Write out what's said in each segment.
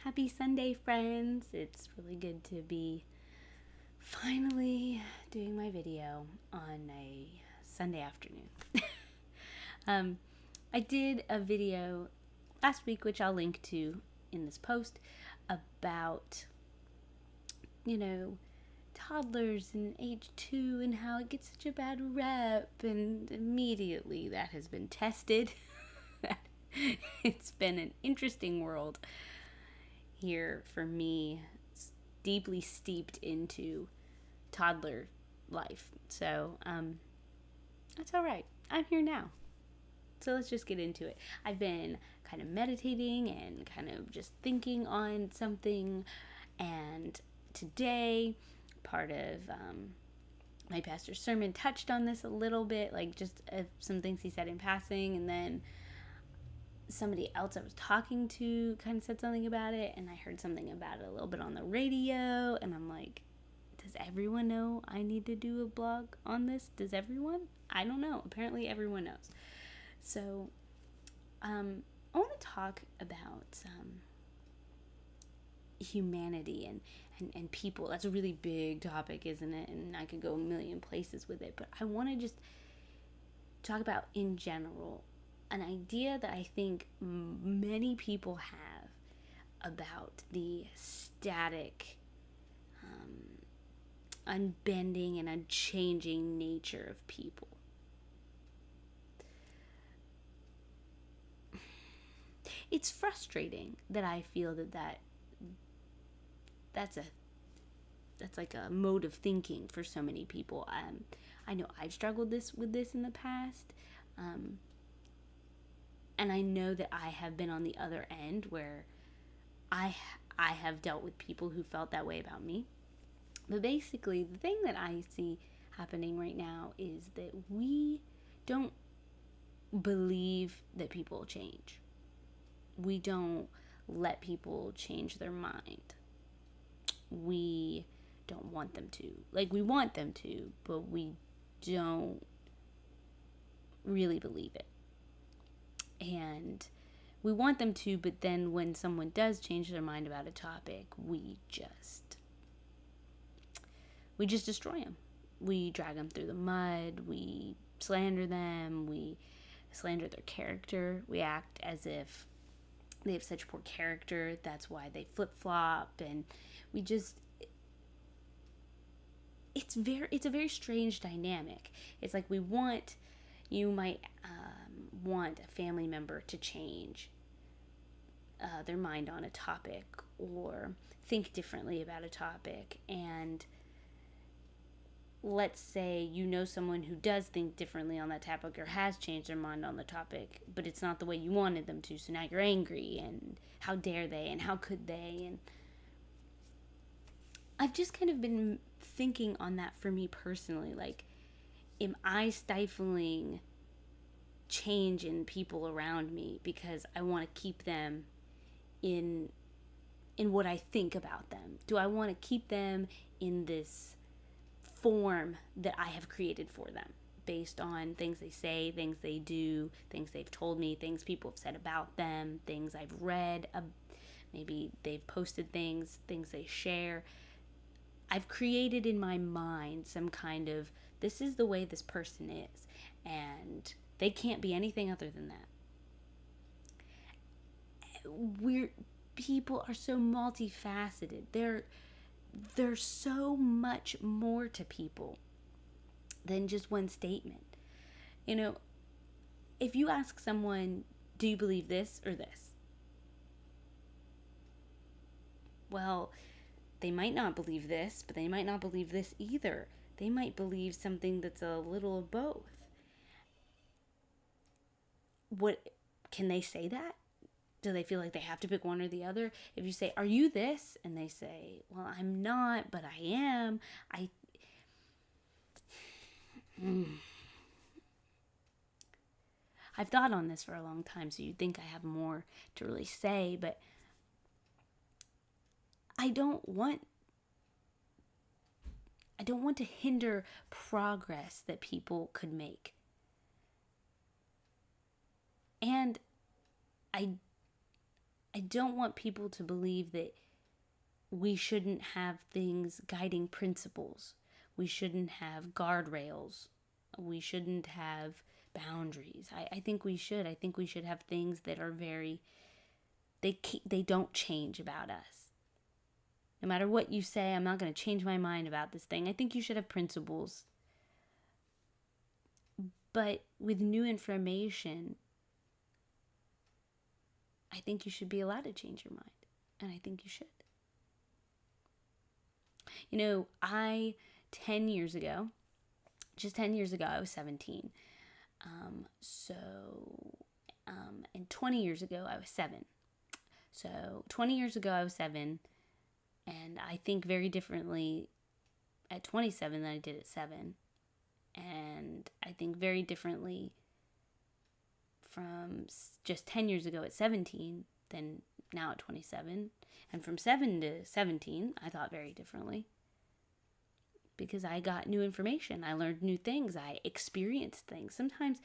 Happy Sunday, friends. It's really good to be finally doing my video on a Sunday afternoon. um, I did a video last week, which I'll link to in this post, about, toddlers in age 2 and how it gets such a bad rep, and immediately that has been tested. It's been an interesting world here for me, deeply steeped into toddler life. So that's all right. I'm here now. So let's just get into it. I've been kind of meditating and kind of just thinking on something, and today part of my pastor's sermon touched on this a little bit, like just some things he said in passing, and then somebody else I was talking to kind of said something about it, and I heard something about it a little bit on the radio, and I'm like, does everyone know I need to do a blog on this? Does everyone? I don't know. Apparently everyone knows. So I want to talk about humanity and people. That's a really big topic, isn't it? And I could go a million places with it, but I want to just talk about, in general, an idea that I think many people have about the static, unbending, and unchanging nature of people. It's frustrating that I feel that's like a mode of thinking for so many people. I know I've struggled with this in the past. And I know that I have been on the other end where I have dealt with people who felt that way about me. But basically, the thing that I see happening right now is that we don't believe that people change. We don't let people change their mind. We don't want them to. Like, we want them to, but we don't really believe it. And we want them to, but then when someone does change their mind about a topic, we just destroy them. We drag them through the mud. We slander them. We slander their character. We act as if they have such poor character, that's why they flip-flop, and we just, it's a very strange dynamic. It's like you might want a family member to change their mind on a topic or think differently about a topic, and let's say someone who does think differently on that topic or has changed their mind on the topic, but it's not the way you wanted them to, so now you're angry, and how dare they, and how could they, and I've just kind of been thinking on that for me personally, like, am I stifling change in people around me because I want to keep them in what I think about them? Do I want to keep them in this form that I have created for them based on things they say, things they do, things they've told me, things people have said about them, things I've read, maybe they've posted things they share? I've created in my mind some kind of, this is the way this person is, and they can't be anything other than that. People are so multifaceted. There's so much more to people than just one statement. If you ask someone, do you believe this or this? Well, they might not believe this, but they might not believe this either. They might believe something that's a little of both. What can they say that? Do they feel like they have to pick one or the other? If you say, are you this? And they say, well, I'm not, but I am. I've thought on this for a long time, so you'd think I have more to really say, but I don't want to hinder progress that people could make. And I I don't want people to believe that we shouldn't have things guiding principles. We shouldn't have guardrails. We shouldn't have boundaries. I think we should. I think we should have things that are they don't change about us. No matter what you say, I'm not going to change my mind about this thing. I think you should have principles. But with new information, I think you should be allowed to change your mind. And I think you should. 10 years ago, I was 17. And 20 years ago, I was 7. So 20 years ago, I was 7. And I think very differently at 27 than I did at 7. And I think very differently from just 10 years ago at 17 than now at 27. And from 7 to 17, I thought very differently. Because I got new information. I learned new things. I experienced things. Sometimes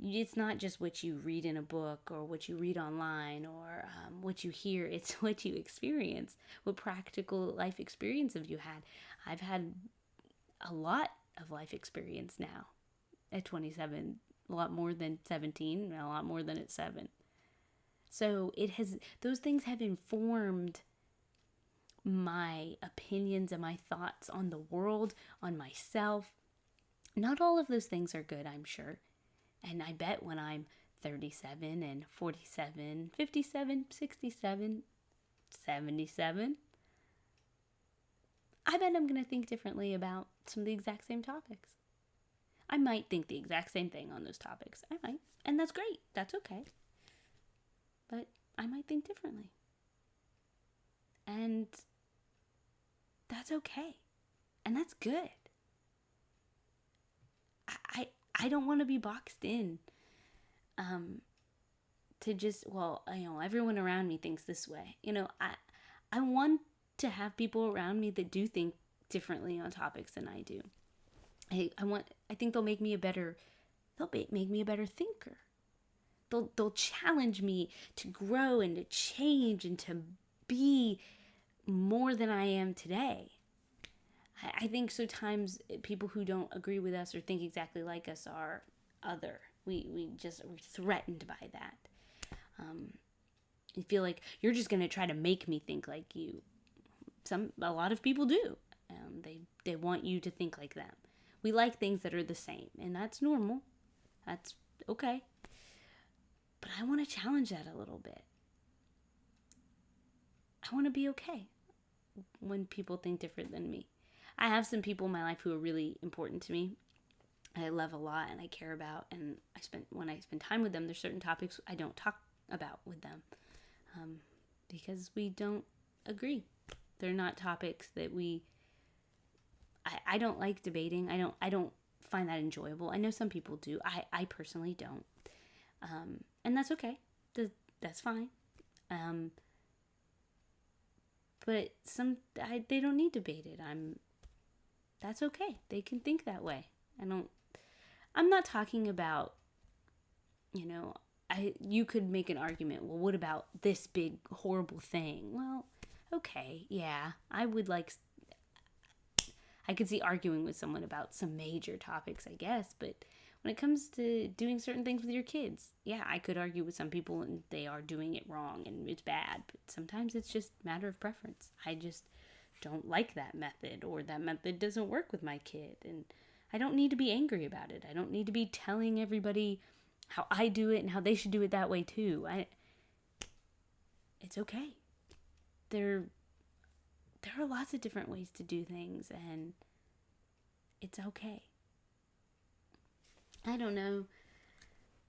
it's not just what you read in a book or what you read online or what you hear. It's what you experience. What practical life experience have you had? I've had a lot of life experience now at 27. A lot more than 17. And a lot more than at 7. So those things have informed my opinions and my thoughts on the world, on myself. Not all of those things are good, I'm sure. And I bet when I'm 37 and 47, 57, 67, 77, I bet I'm going to think differently about some of the exact same topics. I might think the exact same thing on those topics. I might. And that's great. That's okay. But I might think differently. And that's okay. And that's good. I don't want to be boxed in to just, everyone around me thinks this way. I want to have people around me that do think differently on topics than I do. I think they'll make me a better thinker. They'll challenge me to grow and to change and to be more than I am today. I think sometimes people who don't agree with us or think exactly like us are other. We're threatened by that. You feel like you're just going to try to make me think like you. A lot of people do. They want you to think like them. We like things that are the same, and that's normal. That's okay. But I want to challenge that a little bit. I want to be okay when people think different than me. I have some people in my life who are really important to me. I love a lot and I care about, and when I spend time with them, there's certain topics I don't talk about with them because we don't agree. They're not topics that I don't like debating. I don't find that enjoyable. I know some people do. I personally don't. And that's okay. That's fine. But they don't need debated. That's okay. They can think that way. I'm not talking about, you could make an argument. Well, what about this big horrible thing? Well, okay, yeah, I could see arguing with someone about some major topics, I guess, but when it comes to doing certain things with your kids, yeah, I could argue with some people and they are doing it wrong and it's bad, but sometimes it's just a matter of preference. I just don't like that method, or that method doesn't work with my kid, and I don't need to be angry about it. I don't need to be telling everybody how I do it and how they should do it that way too. It's okay. There are lots of different ways to do things, and it's okay. I don't know.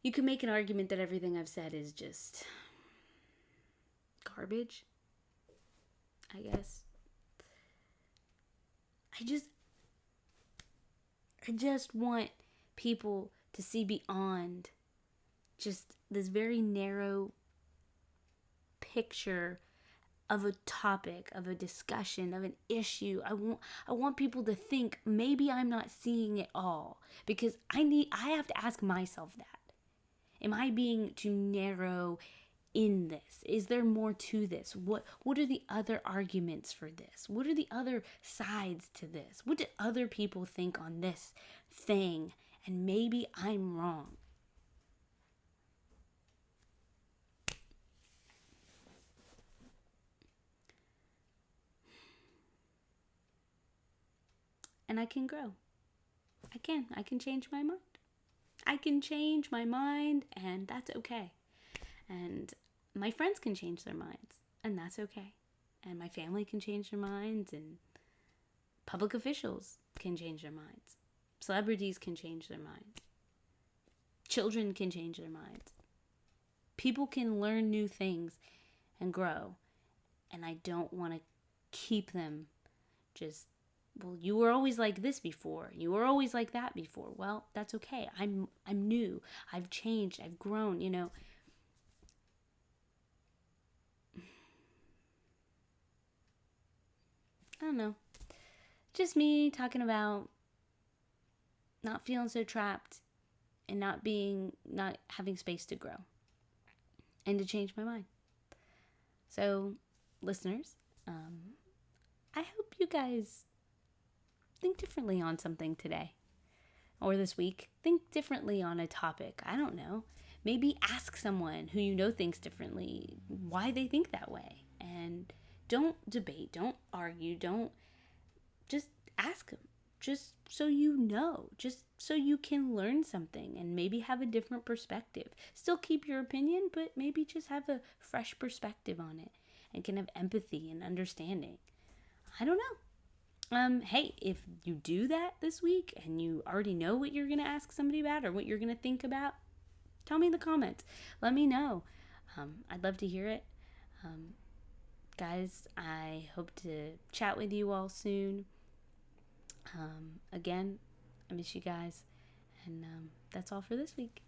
You could make an argument that everything I've said is just garbage, I guess. I just want people to see beyond just this very narrow picture of a topic, of a discussion, of an issue. I want people to think maybe I'm not seeing it all, because I have to ask myself that. Am I being too narrow in this? Is there more to this? What are the other arguments for this? What are the other sides to this? What do other people think on this thing? And maybe I'm wrong. And I can grow. I can change my mind. I can change my mind, and that's okay. And my friends can change their minds, and that's okay. And my family can change their minds, and public officials can change their minds. Celebrities can change their minds. Children can change their minds. People can learn new things and grow. And I don't want to keep them just, well, you were always like this before. You were always like that before. Well, that's okay. I'm new. I've changed. I've grown, I don't know. Just me talking about not feeling so trapped and not having space to grow and to change my mind. So, listeners, I hope you guys think differently on something today or this week. Think differently on a topic. I don't know. Maybe ask someone who you know thinks differently why they think that way. And don't debate, don't argue, don't just ask them. Just so you know, just so you can learn something and maybe have a different perspective. Still keep your opinion, but maybe just have a fresh perspective on it and can have empathy and understanding. I don't know. Hey, if you do that this week and you already know what you're going to ask somebody about or what you're going to think about, tell me in the comments. Let me know. I'd love to hear it. Guys, I hope to chat with you all soon. Again, I miss you guys. And that's all for this week.